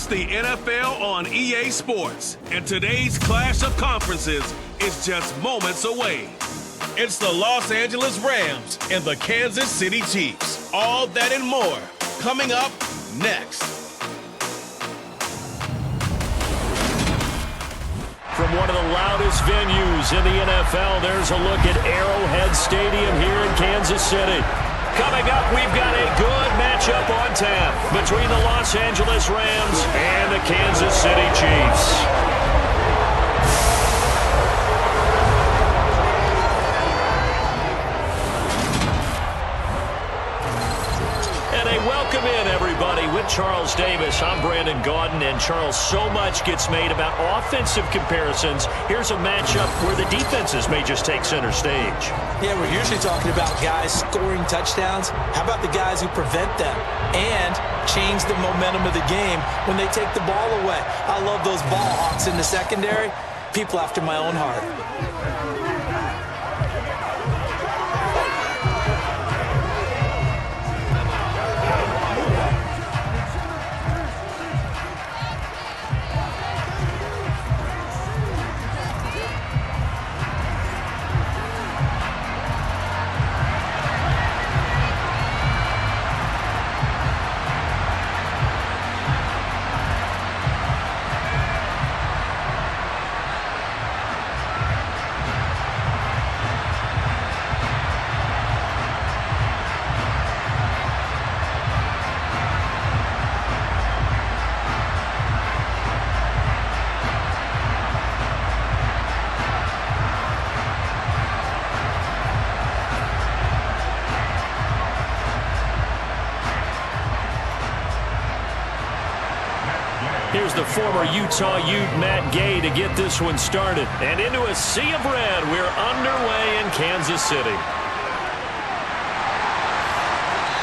Watch the NFL on EA Sports, and today's clash of conferences is just moments away. It's the Los Angeles Rams and the Kansas City Chiefs. All that and more coming up next. From one of the loudest venues in the NFL, there's a look at Arrowhead Stadium here in Kansas City. Coming up, we've got a good matchup on tap between the Los Angeles Rams and the Kansas City Chiefs. Welcome in, everybody. With Charles Davis, I'm Brandon Gaudin, and Charles, so much gets made about offensive comparisons. Here's a matchup where the defenses may just take center stage. Yeah, we're usually talking about guys scoring touchdowns. How about the guys who prevent them and change the momentum of the game when they take the ball away? I love those ball hawks in the secondary. People after my own heart. Here's the former Utah Ute, Matt Gay, to get this one started. And into a sea of red, we're underway in Kansas City.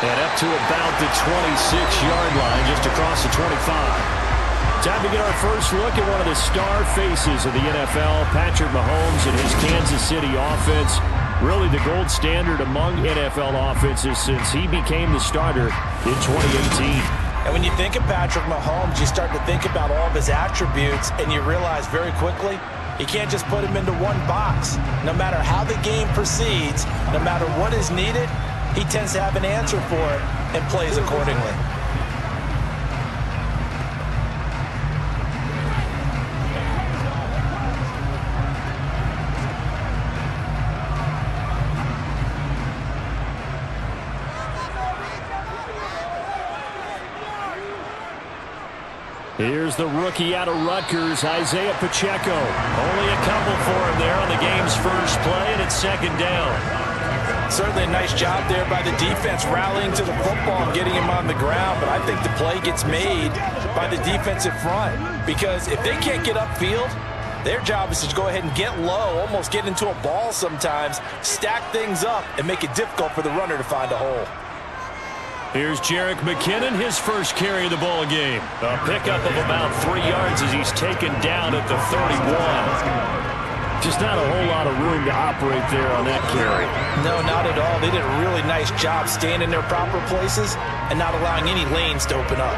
And up to about the 26-yard line, just across the 25. Time to get our first look at one of the star faces of the NFL, Patrick Mahomes and his Kansas City offense. Really the gold standard among NFL offenses since he became the starter in 2018. And when you think of Patrick Mahomes, you start to think about all of his attributes, and you realize very quickly, you can't just put him into one box. No matter how the game proceeds, no matter what is needed, he tends to have an answer for it and plays accordingly. Here's the rookie out of Rutgers, Isaiah Pacheco. Only a couple for him there on the game's first play, and it's second down. Certainly a nice job there by the defense rallying to the football and getting him on the ground, but I think the play gets made by the defensive front because if they can't get upfield, their job is to go ahead and get low, almost get into a ball sometimes, stack things up, and make it difficult for the runner to find a hole. Here's Jerick McKinnon, his first carry of the ball game. A pickup of about 3 yards as he's taken down at the 31. Just not a whole lot of room to operate there on that carry. No, not at all. They did a really nice job staying in their proper places and not allowing any lanes to open up.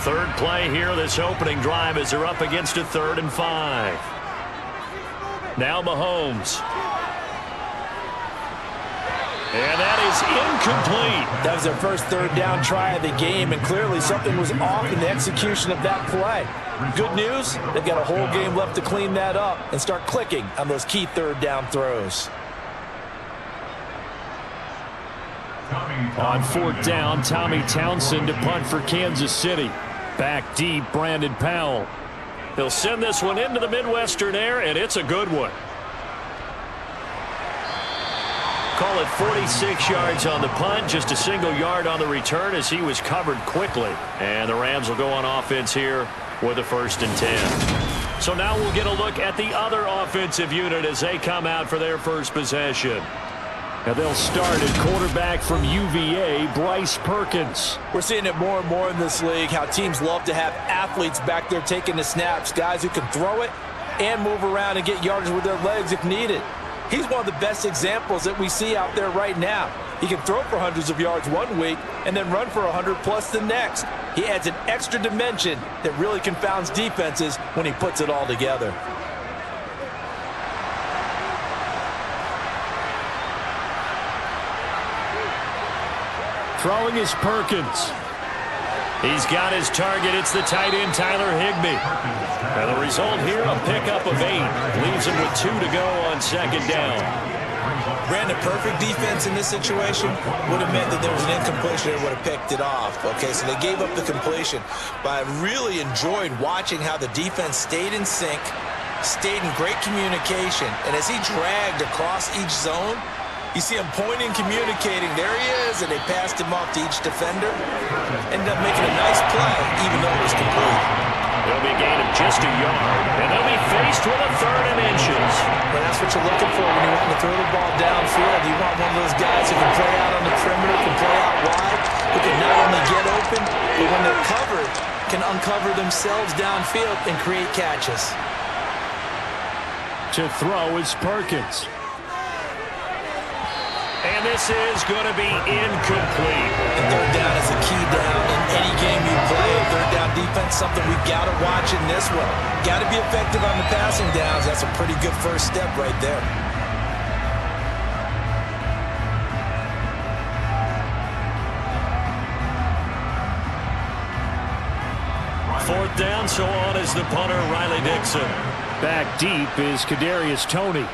Third play here, this opening drive as they're up against a 3rd and 5. Now Mahomes. And that is incomplete. That was their first 3rd down try of the game, and clearly something was off in the execution of that play. Good news, they've got a whole game left to clean that up and start clicking on those key 3rd down throws. On 4th down, Tommy Townsend to punt for Kansas City. Back deep, Brandon Powell. He'll send this one into the Midwestern air, and it's a good one. Call it 46 yards on the punt, just a single yard on the return as he was covered quickly. And the Rams will go on offense here with a 1st and 10. So now we'll get a look at the other offensive unit as they come out for their first possession. And they'll start at quarterback from UVA, Bryce Perkins. We're seeing it more and more in this league, how teams love to have athletes back there taking the snaps, guys who can throw it and move around and get yardage with their legs if needed. He's one of the best examples that we see out there right now. He can throw for hundreds of yards one week and then run for 100+ the next. He adds an extra dimension that really confounds defenses when he puts it all together. Throwing is Perkins. He's got his target. It's the tight end, Tyler Higbee. And the result here, a pickup of 8. Leaves him with 2 to go on second down. Brandon, perfect defense in this situation would have meant that there was an incompletion that would have picked it off. Okay, so they gave up the completion. But I really enjoyed watching how the defense stayed in sync, stayed in great communication. And as he dragged across each zone, you see him pointing, communicating. There he is, and they passed him off to each defender. Ended up making a nice play, even though it was complete. There'll be a gain of just a yard, and they'll be faced with a 3rd and inches. Well, that's what you're looking for when you want to throw the ball downfield. You want one of those guys who can play out on the perimeter, can play out wide, who can not only get open, but when they're covered, can uncover themselves downfield and create catches. To throw is Perkins. And this is going to be incomplete. And third down is a key down in any game you play. Third down defense, something we've got to watch in this one. Got to be effective on the passing downs. That's a pretty good first step right there. Fourth down, so on is the punter, Riley Dixon. Back deep is Kadarius Toney.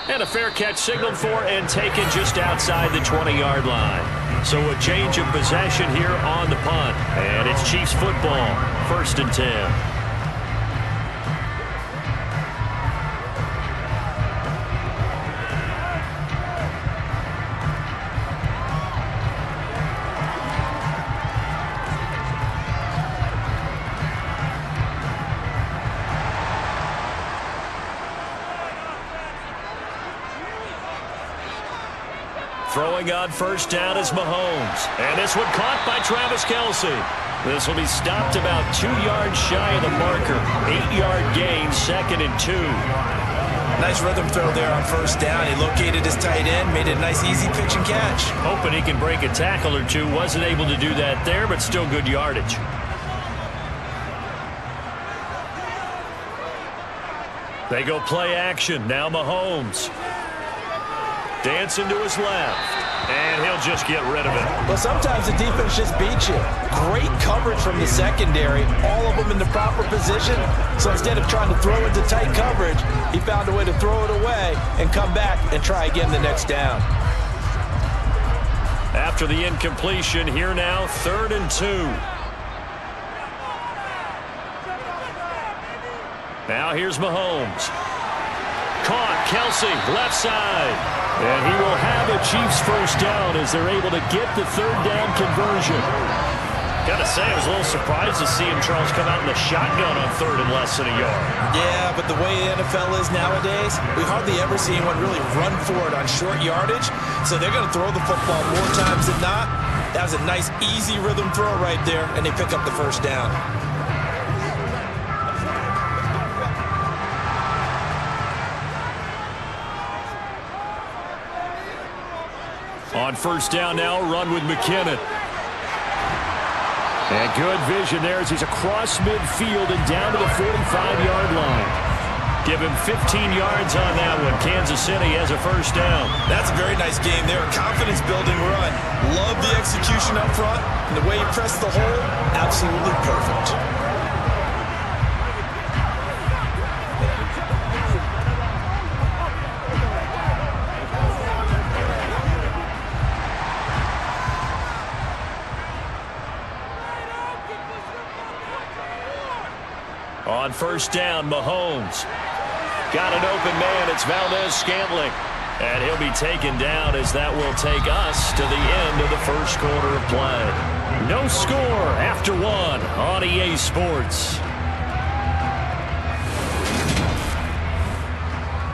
And a fair catch signaled for and taken just outside the 20-yard line. So a change of possession here on the punt. And it's Chiefs football, 1st and 10. Throwing on first down is Mahomes. And this one caught by Travis Kelce. This will be stopped about 2 yards shy of the marker. 8-yard gain, 2nd and 2. Nice rhythm throw there on first down. He located his tight end, made it a nice easy pitch and catch. Hoping he can break a tackle or two. Wasn't able to do that there, but still good yardage. They go play action. Now Mahomes. Dancing to his left. And he'll just get rid of it. Well, sometimes the defense just beats you. Great coverage from the secondary. All of them in the proper position. So instead of trying to throw into tight coverage, he found a way to throw it away and come back and try again the next down. After the incompletion, here now, 3rd and 2. Now here's Mahomes. Caught, Kelce, left side. And he will have a Chiefs first down as they're able to get the 3rd down conversion. Got to say, I was a little surprised to see him, Charles, come out in the shotgun on 3rd and less than a yard. Yeah, but the way the NFL is nowadays, we hardly ever see anyone really run for it on short yardage. So they're going to throw the football more times than not. That was a nice, easy rhythm throw right there, and they pick up the first down. On first down now, run with McKinnon. And good vision there as he's across midfield and down to the 45-yard line. Give him 15 yards on that one. Kansas City has a first down. That's a very nice game there. A confidence-building run. Love the execution up front. And the way he pressed the hole, absolutely perfect. On first down, Mahomes. Got an open man. It's Valdez-Scantling. And he'll be taken down as that will take us to the end of the first quarter of play. No score after 1 on EA Sports.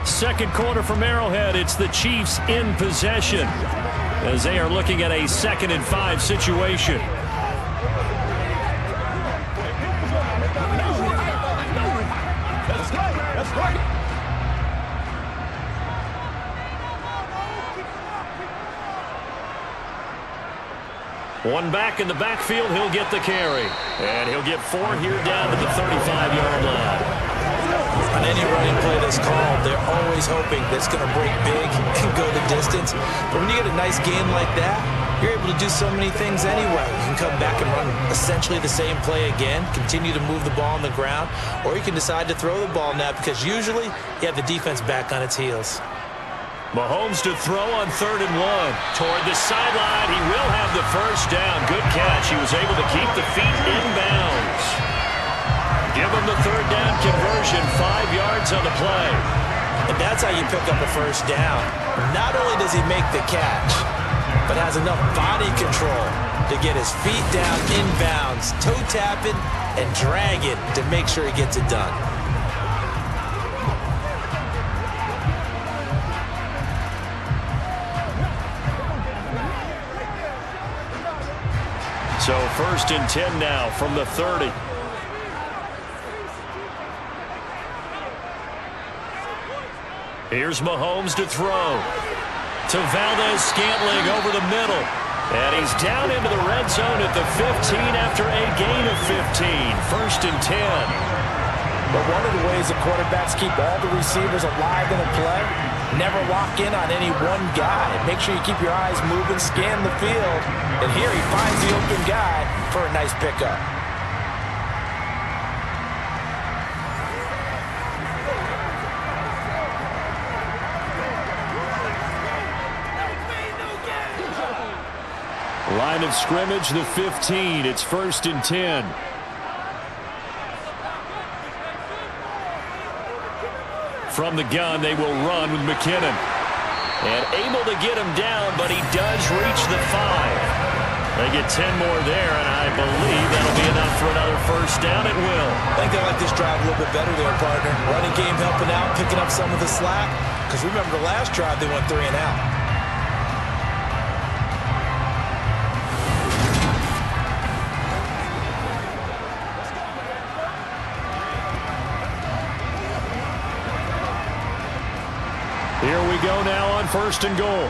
Second quarter from Arrowhead. It's the Chiefs in possession as they are looking at a 2nd and 5 situation. One back in the backfield, he'll get the carry. And he'll get 4 here down to the 35-yard line. On any running play that's called, they're always hoping that it's going to break big and go the distance. But when you get a nice game like that, you're able to do so many things anyway. You can come back and run essentially the same play again, continue to move the ball on the ground, or you can decide to throw the ball now because usually you have the defense back on its heels. Mahomes to throw on 3rd and 1. Toward the sideline, he will have the first down. Good catch. He was able to keep the feet in bounds. Give him the 3rd down conversion, 5 yards on the play. And that's how you pick up a first down. Not only does he make the catch, but has enough body control to get his feet down in bounds, toe tapping and dragging to make sure he gets it done. So 1st and 10 now from the 30. Here's Mahomes to throw. To Valdez-Scantling over the middle. And he's down into the red zone at the 15 after a gain of 15. 1st and 10. But one of the ways the quarterbacks keep all the receivers alive in a play, never lock in on any one guy. Make sure you keep your eyes moving, scan the field. And here he finds the open guy for a nice pickup. Line of scrimmage, the 15. It's 1st and 10. From the gun, they will run with McKinnon. And able to get him down, but he does reach the 5. They get 10 more there, and I believe that'll be enough for another first down. It will. I think they like this drive a little bit better there, partner. Running game helping out, picking up some of the slack. Because remember the last drive, they went 3 and out. Here we go now on 1st and goal.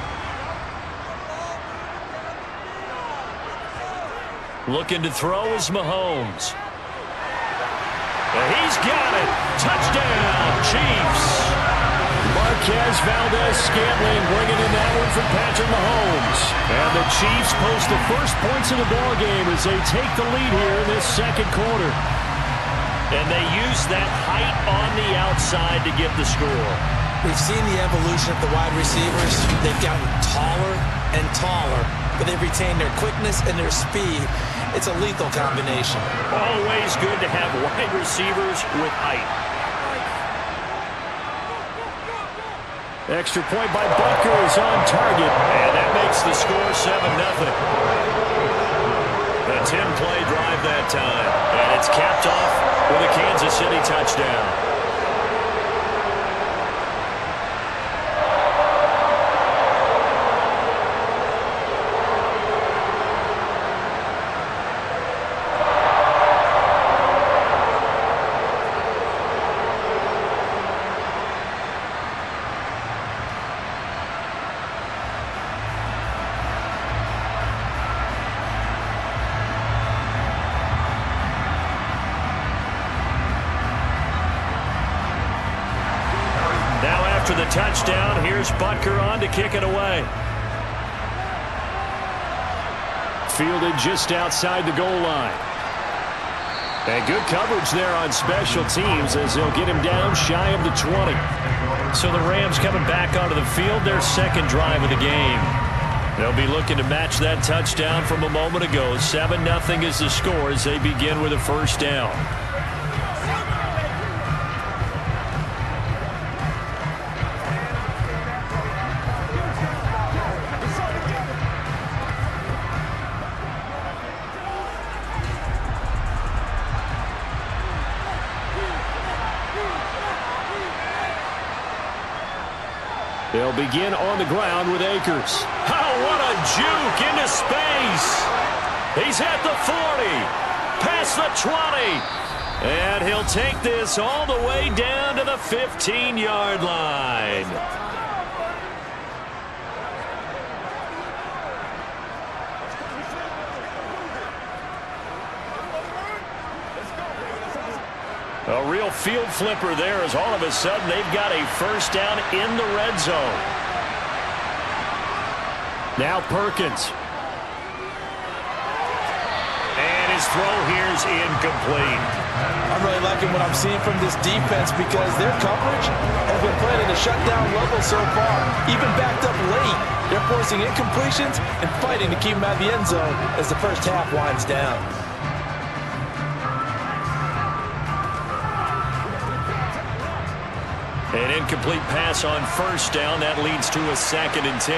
Looking to throw is Mahomes. And he's got it. Touchdown, Chiefs. Marquez Valdez-Scantling bringing in that one from Patrick Mahomes. And the Chiefs post the first points of the ball game as they take the lead here in this 2nd quarter. And they use that height on the outside to get the score. We've seen the evolution of the wide receivers. They've gotten taller and taller, but they've retained their quickness and their speed. It's a lethal combination. Always good to have wide receivers with height. Extra point by Butker is on target, and that makes the score 7-0. A 10-play drive that time, and it's capped off with a Kansas City touchdown. After the touchdown, here's Butker on to kick it away. Fielded just outside the goal line. And good coverage there on special teams as they'll get him down shy of the 20. So the Rams coming back onto the field, their 2nd drive of the game. They'll be looking to match that touchdown from a moment ago. 7-0 is the score as they begin with a first down. They'll begin on the ground with Akers. Oh, what a juke into space. He's at the 40, past the 20, and he'll take this all the way down to the 15-yard line. A real field flipper there as all of a sudden they've got a first down in the red zone. Now Perkins. And his throw here is incomplete. I'm really liking what I'm seeing from this defense because their coverage has been playing at a shutdown level so far. Even backed up late, they're forcing incompletions and fighting to keep them out of the end zone as the first half winds down. An incomplete pass on first down. That leads to a 2nd and 10.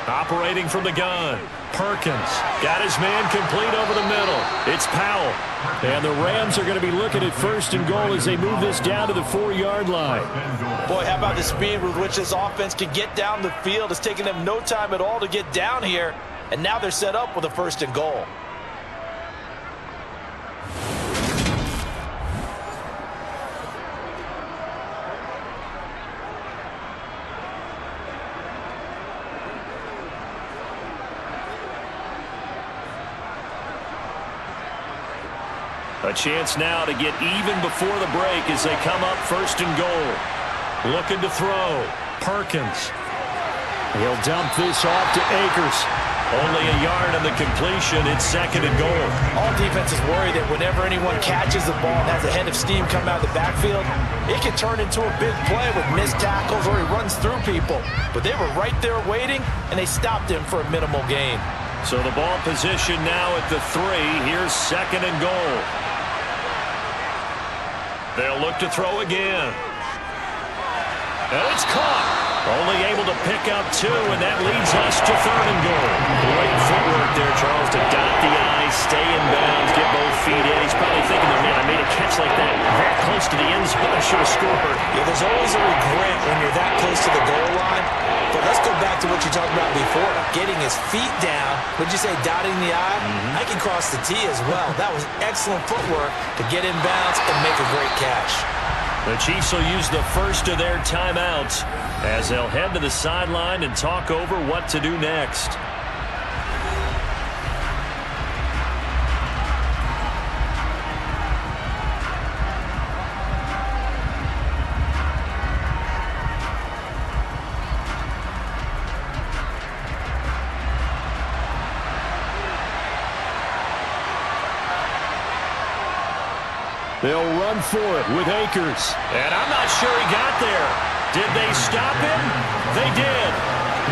Operating from the gun. Perkins got his man complete over the middle. It's Powell. And the Rams are going to be looking at 1st and goal as they move this down to the 4-yard line. Boy, how about the speed with which this offense can get down the field? It's taking them no time at all to get down here. And now they're set up with a 1st and goal. A chance now to get even before the break as they come up 1st and goal. Looking to throw. Perkins. He'll dump this off to Akers. Only a yard on the completion. It's 2nd and goal. All defenses worry that whenever anyone catches the ball and has a head of steam come out of the backfield, it can turn into a big play with missed tackles or he runs through people. But they were right there waiting, and they stopped him for a minimal gain. So the ball position now at the 3. Here's 2nd and goal. They'll look to throw again. And it's caught. Only able to pick up 2, and that leads us to 3rd and goal. Great footwork there, Charles, to dot the I, stay in bounds, get both feet in. He's probably thinking, man, I made a catch like that close to the end zone. I should have scored. Yeah, there's always a regret when you're that close to the goal line. But let's go back to what you talked about before. Getting his feet down. Would you say dotting the I? I can cross the T as well. That was excellent footwork to get in bounds and make a great catch. The Chiefs will use the first of their timeouts as they'll head to the sideline and talk over what to do next. They'll run for it with Akers. And I'm not sure he got there. Did they stop him? They did.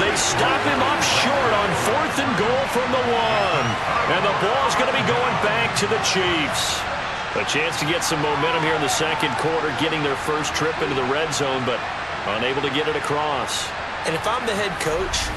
They stop him up short on 4th and goal from the 1. And the ball's going to be going back to the Chiefs. A chance to get some momentum here in the 2nd quarter, getting their first trip into the red zone, but unable to get it across. And if I'm the head coach,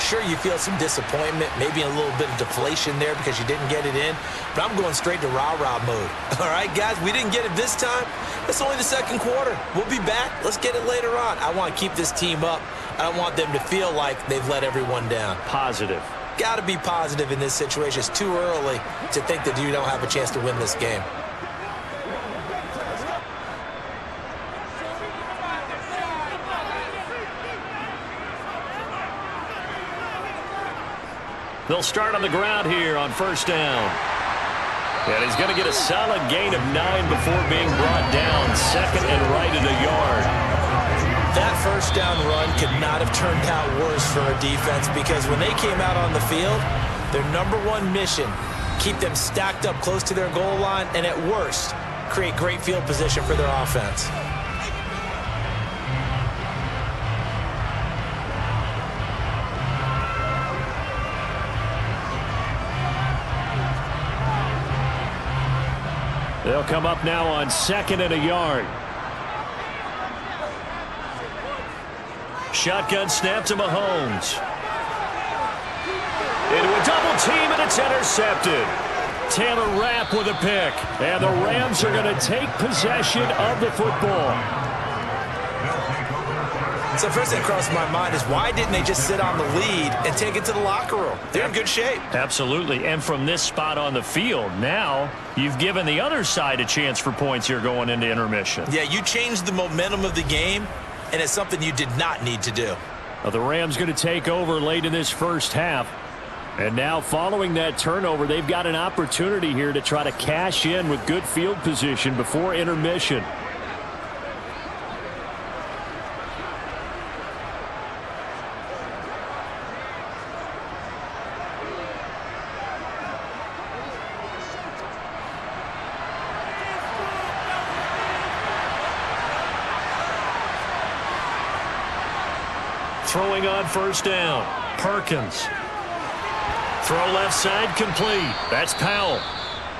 sure, you feel some disappointment, maybe a little bit of deflation there because you didn't get it in, but I'm going straight to rah-rah mode. All right, guys, we didn't get it this time. It's only the 2nd quarter. We'll be back. Let's get it later on. I want to keep this team up. I don't want them to feel like they've let everyone down. Positive. Got to be positive in this situation. It's too early to think that you don't have a chance to win this game. They'll start on the ground here on 1st down. And he's going to get a solid gain of 9 before being brought down. 2nd and right at a yard. That 1st down run could not have turned out worse for a defense because when they came out on the field, their #1 mission, keep them stacked up close to their goal line, and at worst, create great field position for their offense. They'll come up now on 2nd and a yard. Shotgun snap to Mahomes. Into a double team, and it's intercepted. Taylor Rapp with a pick. And the Rams are going to take possession of the football. So first thing that crossed my mind is why didn't they just sit on the lead and take it to the locker room? They're in good shape. Absolutely. And from this spot on the field, now you've given the other side a chance for points here going into intermission. Yeah, you changed the momentum of the game, and it's something you did not need to do. The Rams going to take over late in this first half. And now following that turnover, they've got an opportunity here to try to cash in with good field position before intermission. Throwing on first down, Perkins. Throw left side complete. That's Powell.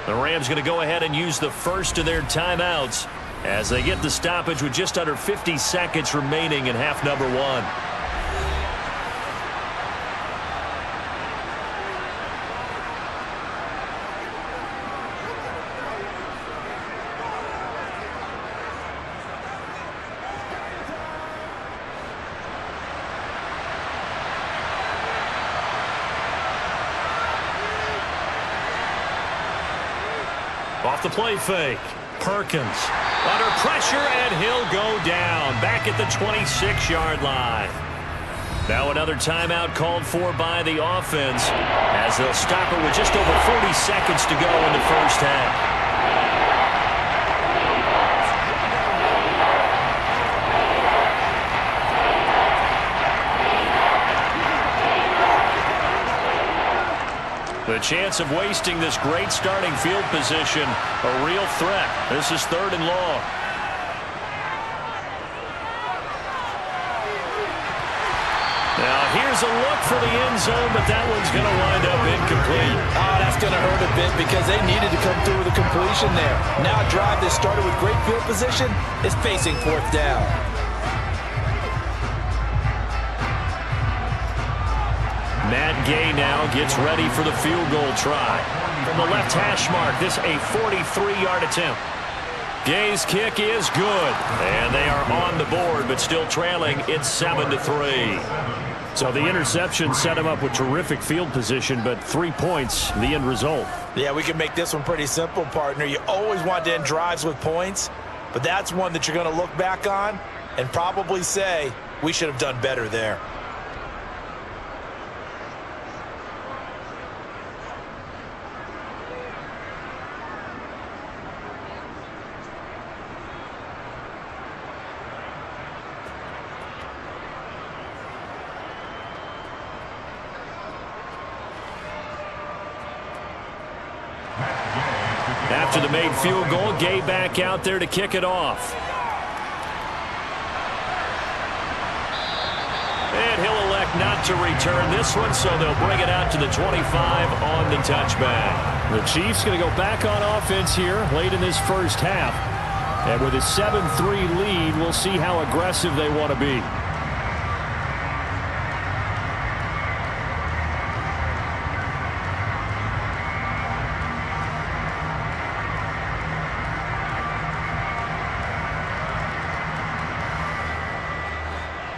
The Rams going to go ahead and use the first of their timeouts as they get the stoppage with just under 50 seconds remaining in half number one. Off the play fake. Perkins under pressure, and he'll go down back at the 26-yard line. Now another timeout called for by the offense as they'll stop it with just over 40 seconds to go in the first half. The chance of wasting this great starting field position, a real threat. This is 3rd and long. Now here's a look for the end zone, but that one's going to wind up incomplete. Oh, that's going to hurt a bit because they needed to come through with a completion there. Now a drive that started with great field position is facing 4th down. Matt Gay now gets ready for the field goal try. From the left hash mark, this a 43-yard attempt. Gay's kick is good, and they are on the board, but still trailing. It's 7-3. So the interception set him up with terrific field position, but 3 points, the end result. Yeah, we can make this one pretty simple, partner. You always want to end drives with points, but that's one that you're going to look back on and probably say, we should have done better there. After the made field goal, Gay back out there to kick it off. And he'll elect not to return this one, so they'll bring it out to the 25 on the touchback. The Chiefs going to go back on offense here late in this first half. And with a 7-3 lead, we'll see how aggressive they want to be.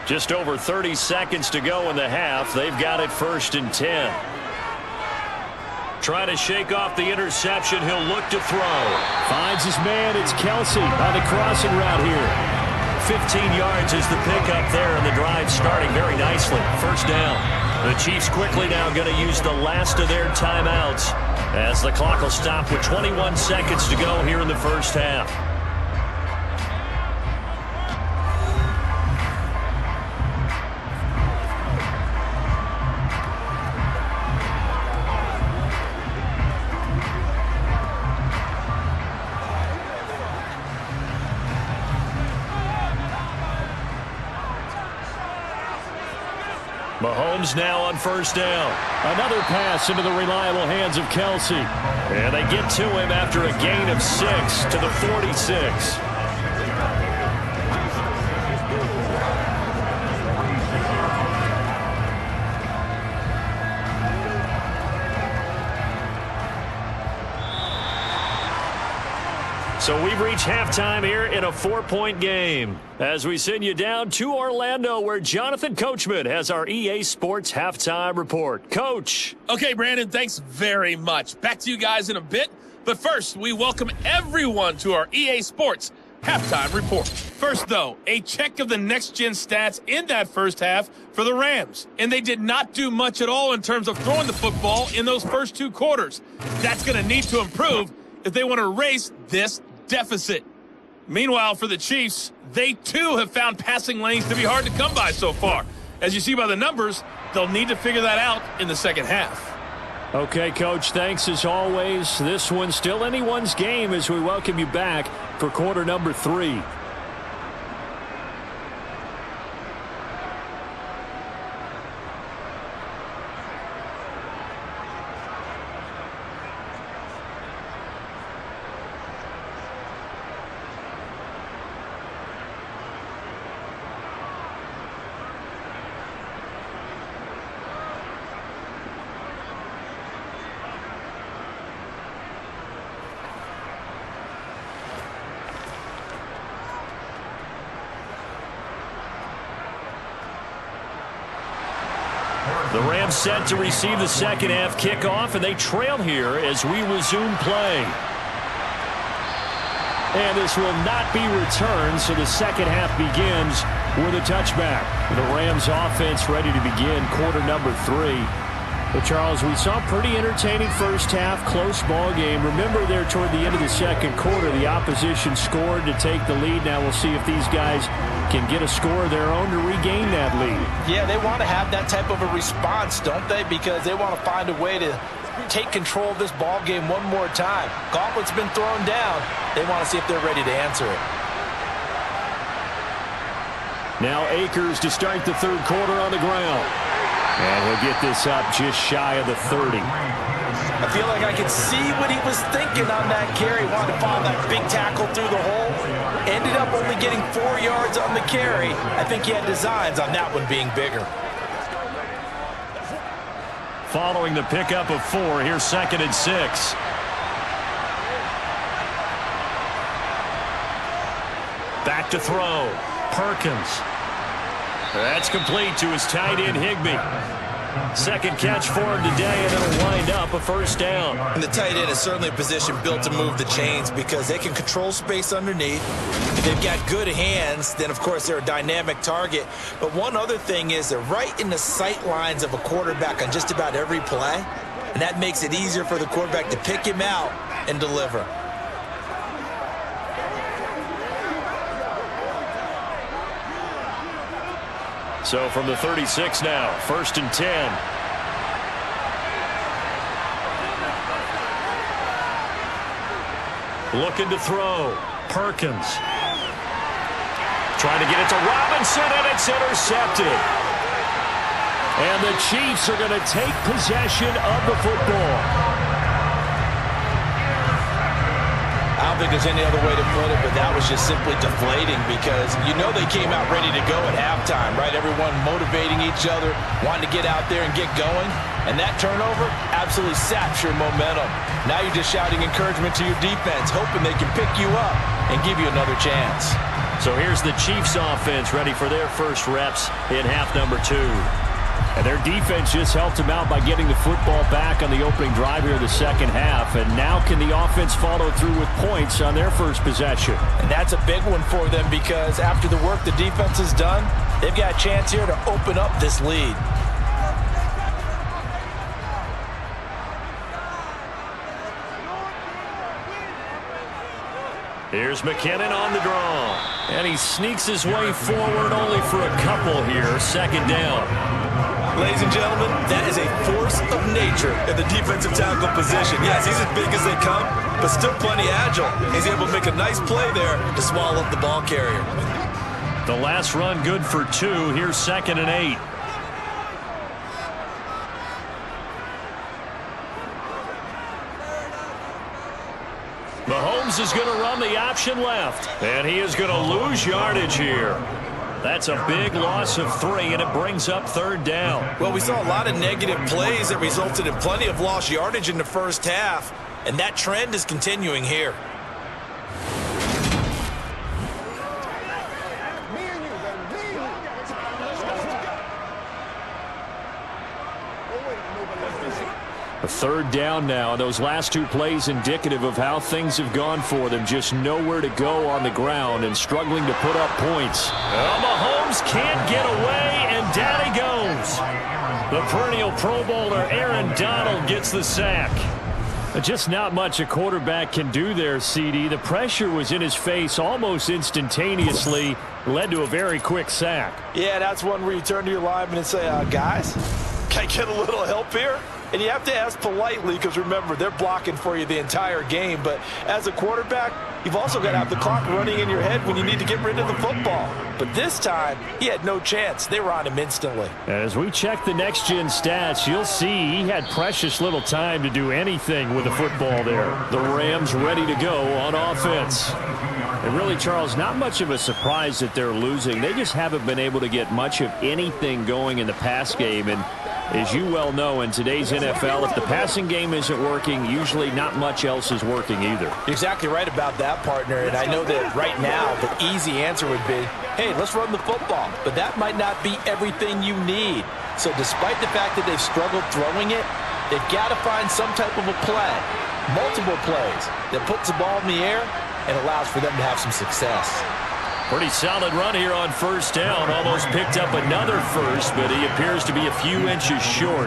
Just over 30 seconds to go in the half. They've got it 1st and 10. Trying to shake off the interception. He'll look to throw. Finds his man. It's Kelsey on the crossing route here. 15 yards is the pickup there, and the drive starting very nicely. 1st down. The Chiefs quickly now going to use the last of their timeouts as the clock will stop with 21 seconds to go here in the first half. Mahomes now on 1st down. Another pass into the reliable hands of Kelsey. And they get to him after a gain of 6 to the 46. So we've reached halftime here in a 4-point game as we send you down to Orlando where Jonathan Coachman has our EA Sports halftime report. Coach. Okay, Brandon, thanks very much. Back to you guys in a bit. But first, we welcome everyone to our EA Sports halftime report. First, though, a check of the next-gen stats in that first half for the Rams. And they did not do much at all in terms of throwing the football in those first 2 quarters. That's going to need to improve if they want to erase this deficit. Meanwhile, for the Chiefs, they too have found passing lanes to be hard to come by so far. As you see by the numbers, they'll need to figure that out in the second half. Okay, Coach, thanks as always. This one's still anyone's game as we welcome you back for quarter number 3. The Rams set to receive the second half kickoff, and they trail here as we resume play. And this will not be returned, so the second half begins with a touchback. The Rams offense ready to begin quarter number 3. Well, Charles, we saw a pretty entertaining first half, close ball game. Remember there toward the end of the second quarter, the opposition scored to take the lead. Now we'll see if these guys can get a score of their own to regain that lead. Yeah, they want to have that type of a response, don't they? Because they want to find a way to take control of this ball game one more time. Gauntlet's been thrown down. They want to see if they're ready to answer it. Now Akers to start the third quarter on the ground. And he'll get this up just shy of the 30. I feel like I could see what he was thinking on that carry. Wanted to follow that big tackle through the hole. Ended up only getting 4 yards on the carry. I think he had designs on that one being bigger. Following the pickup of 4, here's 2nd and 6. Back to throw. Perkins. That's complete to his tight end, Higbee. Second catch for him today, and it'll wind up a first down. And the tight end is certainly a position built to move the chains because they can control space underneath. If they've got good hands, then, of course, they're a dynamic target. But one other thing is they're right in the sight lines of a quarterback on just about every play, and that makes it easier for the quarterback to pick him out and deliver. So from the 36 now, 1st and 10. Looking to throw. Perkins. Trying to get it to Robinson, and it's intercepted. And the Chiefs are going to take possession of the football. I don't think there's any other way to put it, but that was just simply deflating because you know they came out ready to go at halftime, right? Everyone motivating each other, wanting to get out there and get going. And that turnover absolutely saps your momentum. Now you're just shouting encouragement to your defense, hoping they can pick you up and give you another chance. So here's the Chiefs offense ready for their first reps in half number 2. And their defense just helped them out by getting the football back on the opening drive here in the second half. And now can the offense follow through with points on their first possession? And that's a big one for them because after the work the defense has done, they've got a chance here to open up this lead. Here's McKinnon on the draw. And he sneaks his way forward only for a couple here. Second down. Ladies and gentlemen, that is a force of nature in the defensive tackle position. Yes, he's as big as they come, but still plenty agile. He's able to make a nice play there to swallow up the ball carrier. The last run good for 2. Here's 2nd and 8. Mahomes is going to run the option left, and he is going to lose yardage here. That's a big loss of 3, and it brings up 3rd down. Well, we saw a lot of negative plays that resulted in plenty of lost yardage in the first half, and that trend is continuing here. Third down now, and those last two plays indicative of how things have gone for them. Just nowhere to go on the ground and struggling to put up points. Well, Mahomes can't get away, and down he goes. The perennial Pro Bowler Aaron Donald gets the sack. Just not much a quarterback can do there, CD. The pressure was in his face almost instantaneously, led to a very quick sack. Yeah, that's one where you turn to your lineman and say, guys, can I get a little help here? And you have to ask politely because, remember, they're blocking for you the entire game. But as a quarterback, you've also got to have the clock running in your head when you need to get rid of the football. But this time, he had no chance. They were on him instantly. As we check the next-gen stats, you'll see he had precious little time to do anything with the football there. The Rams ready to go on offense. And really, Charles, not much of a surprise that they're losing. They just haven't been able to get much of anything going in the pass game. And as you well know, in today's NFL, if the passing game isn't working, usually not much else is working either. You're exactly right about that, partner. And I know that right now the easy answer would be, hey, let's run the football. But that might not be everything you need. So despite the fact that they've struggled throwing it, they've got to find some type of a play, multiple plays, that puts the ball in the air and allows for them to have some success. Pretty solid run here on first down. Almost picked up another first, but he appears to be a few inches short.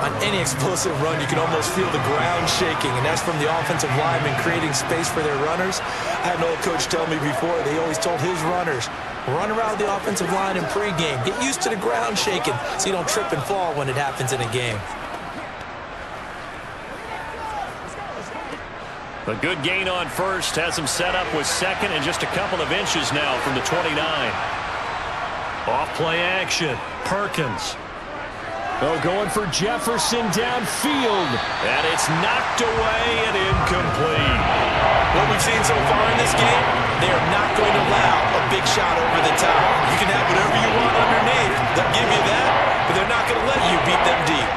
On any explosive run, you can almost feel the ground shaking, and that's from the offensive linemen creating space for their runners. I had an old coach tell me before, they always told his runners, run around the offensive line in pregame. Get used to the ground shaking so you don't trip and fall when it happens in a game. A good gain on first has him set up with second and just a couple of inches now from the 29. Off play action. Perkins. Oh, going for Jefferson downfield. And it's knocked away and incomplete. What we've seen so far in this game, they are not going to allow a big shot over the top. You can have whatever you want underneath. They'll give you that, but they're not going to let you beat them deep.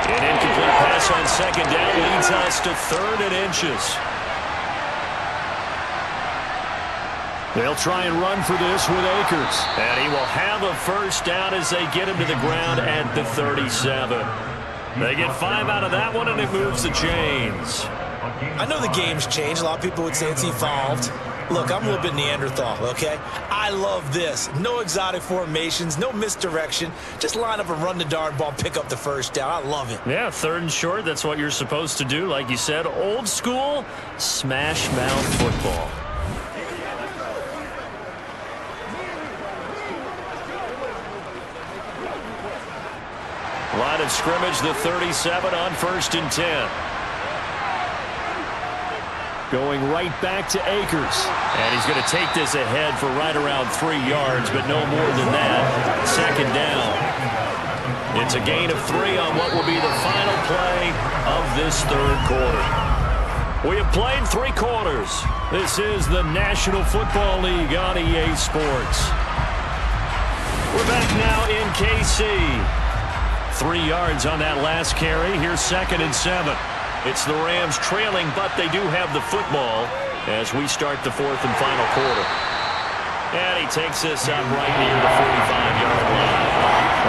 An incomplete pass on second down leads us to third and inches. They'll try and run for this with Akers. And he will have a first down as they get him to the ground at the 37. They get 5 out of that one, and it moves the chains. I know the game's changed. A lot of people would say it's evolved. Look, I'm a little bit Neanderthal, okay? I love this. No exotic formations, no misdirection. Just line up and run the darn ball, pick up the first down. I love it. Yeah, third and short, that's what you're supposed to do. Like you said, old school, smash mouth football. Line of scrimmage, the 37 on first and 10. Going right back to Akers. And he's going to take this ahead for right around 3 yards, but no more than that. Second down. It's a gain of 3 on what will be the final play of this third quarter. We have played 3 quarters. This is the National Football League on EA Sports. We're back now in KC. 3 yards on that last carry. Here's second and 7. It's the Rams trailing, but they do have the football as we start the fourth and final quarter. And he takes this up right near the 45-yard line.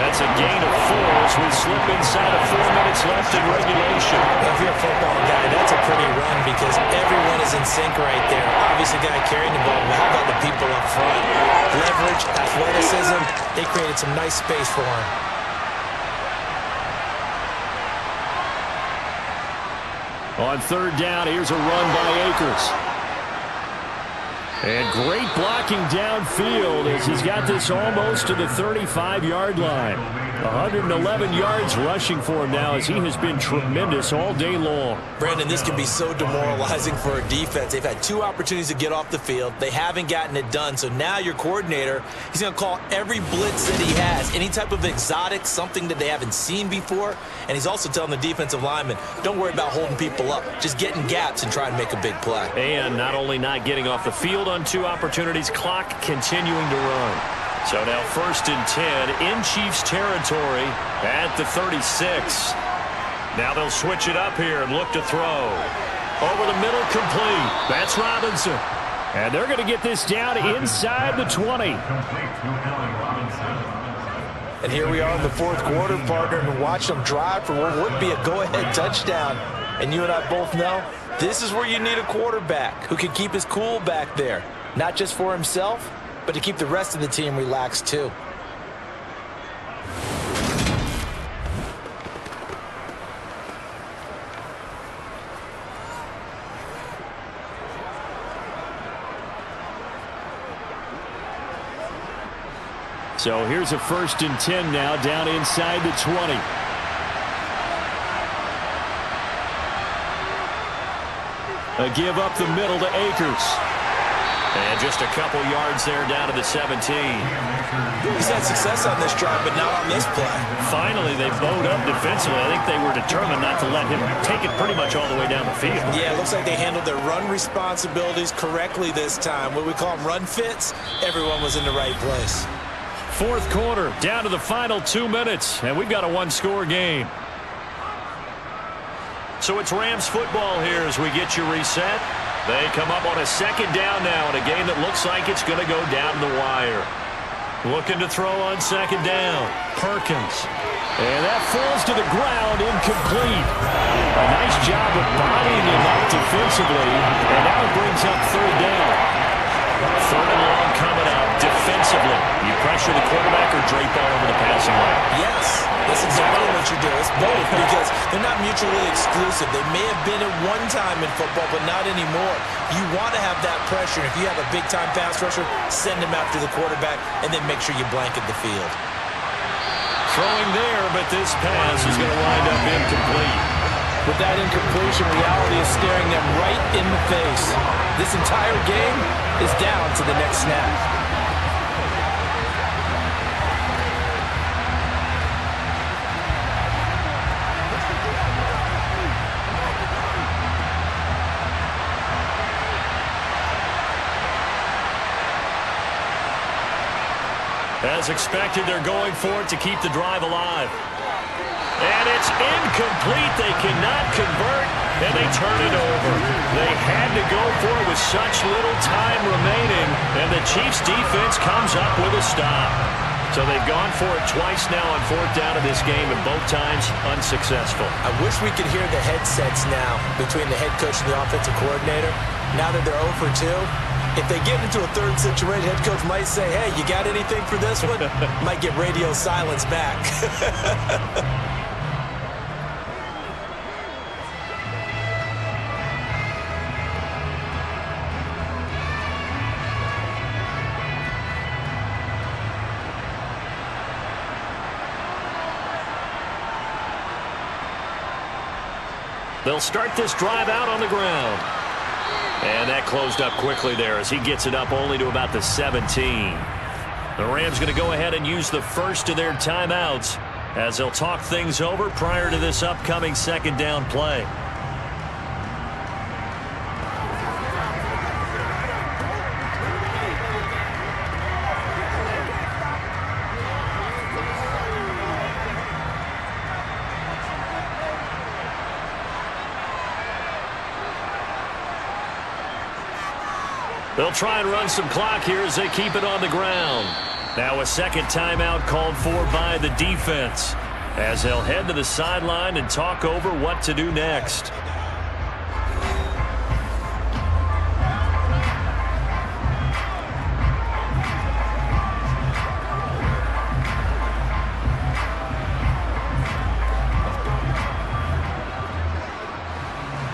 That's a gain of 4 as we slip inside of 4 minutes left in regulation. If you're a football guy, that's a pretty run because everyone is in sync right there. Obviously, the guy carrying the ball, but how about the people up front? Leverage, athleticism, they created some nice space for him. On third down, here's a run by Akers. And great blocking downfield as he's got this almost to the 35-yard line. 111 yards rushing for him now as he has been tremendous all day long. Brandon, this can be so demoralizing for a defense. They've had 2 opportunities to get off the field. They haven't gotten it done. So now your coordinator, he's going to call every blitz that he has, any type of exotic, something that they haven't seen before. And he's also telling the defensive lineman, don't worry about holding people up. Just get in gaps and try and make a big play. And not only not getting off the field on 2 opportunities, clock continuing to run. So now first and 10 in Chiefs territory at the 36. Now they'll switch it up here and look to throw. Over the middle, complete. That's Robinson. And they're going to get this down inside the 20. And here we are in the fourth quarter, partner, and watch them drive for what would be a go-ahead touchdown. And you and I both know this is where you need a quarterback who can keep his cool back there, not just for himself, but to keep the rest of the team relaxed too. So here's a 1st and 10 now, down inside the 20. A give up the middle to Akers. And just a couple yards there down to the 17. He's had success on this drive, but not on this play. Finally, they bowed up defensively. I think they were determined not to let him take it pretty much all the way down the field. Yeah, it looks like they handled their run responsibilities correctly this time. What we call them run fits, everyone was in the right place. Fourth quarter, down to the final 2 minutes, and we've got a one-score game. So it's Rams football here as we get you reset. They come up on a 2nd down now in a game that looks like it's going to go down the wire. Looking to throw on 2nd down. Perkins. And that falls to the ground, incomplete. A nice job of bodying him up defensively, and now it brings up 3rd down. 3rd and long coming up defensively. You pressure the quarterback or drape all over the passing lane? Yes, that's exactly what you do. It's both because they're not mutually exclusive. They may have been at one time in football, but not anymore. You want to have that pressure. If you have a big-time pass rusher, send him after the quarterback, and then make sure you blanket the field. Throwing there, but this pass is going to wind up incomplete. With that incompletion, reality is staring them right in the face. This entire game is down to the next snap. As expected, they're going for it to keep the drive alive. And it's incomplete. They cannot convert, and they turn it over. They had to go for it with such little time remaining, and the Chiefs' defense comes up with a stop. So they've gone for it twice now on 4th down of this game, and both times unsuccessful. I wish we could hear the headsets now between the head coach and the offensive coordinator. Now that they're 0 for 2, if they get into a 3rd situation, head coach might say, hey, you got anything for this one? Might get radio silence back. They'll start this drive out on the ground. And that closed up quickly there as he gets it up only to about the 17. The Rams going to go ahead and use the first of their timeouts as they'll talk things over prior to this upcoming 2nd down play. They'll try and run some clock here as they keep it on the ground. Now a 2nd timeout called for by the defense as they'll head to the sideline and talk over what to do next.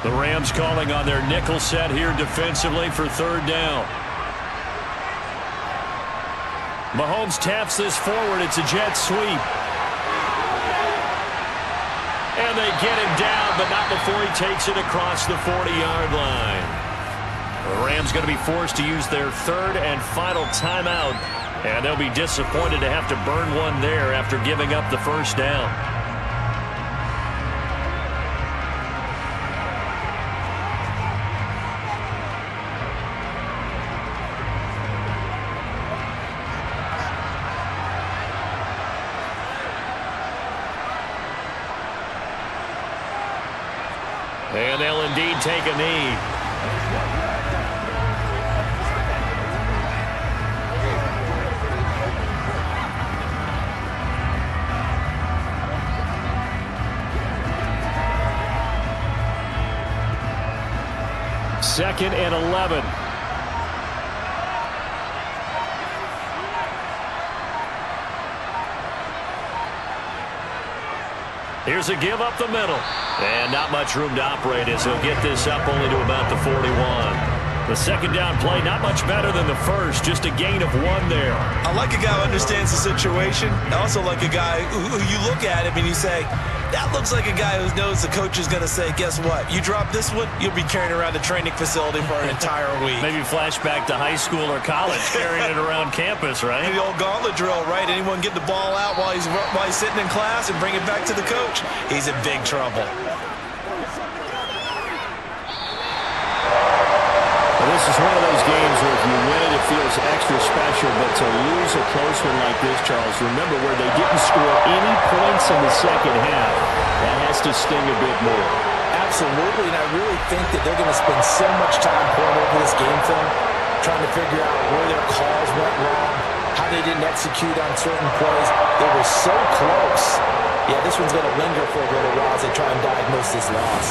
The Rams calling on their nickel set here defensively for 3rd down. Mahomes taps this forward. It's a jet sweep. And they get him down, but not before he takes it across the 40-yard line. The Rams going to be forced to use their 3rd and final timeout, and they'll be disappointed to have to burn one there after giving up the 1st down. And they'll indeed take a knee. 2nd and 11. Here's a give up the middle. And not much room to operate as he'll get this up only to about the 41. The second down play, not much better than the first, just a gain of 1 there. I like a guy who understands the situation. I also like a guy who you look at him and you say, that looks like a guy who knows the coach is going to say, guess what? You drop this one, you'll be carrying around the training facility for an entire week. Maybe flashback to high school or college, carrying it around campus, right? The old gauntlet drill, right? Anyone get the ball out while he's sitting in class and bring it back to the coach? He's in big trouble. This is one of those games where if you win it, it feels extra special. But to lose a close one like this, Charles, remember where they didn't score any points in the second half. That has to sting a bit more. Absolutely, and I really think that they're going to spend so much time pouring over this game film, trying to figure out where their calls went wrong, how they didn't execute on certain plays. They were so close. Yeah, this one's going to linger for a little while as they try and diagnose this loss.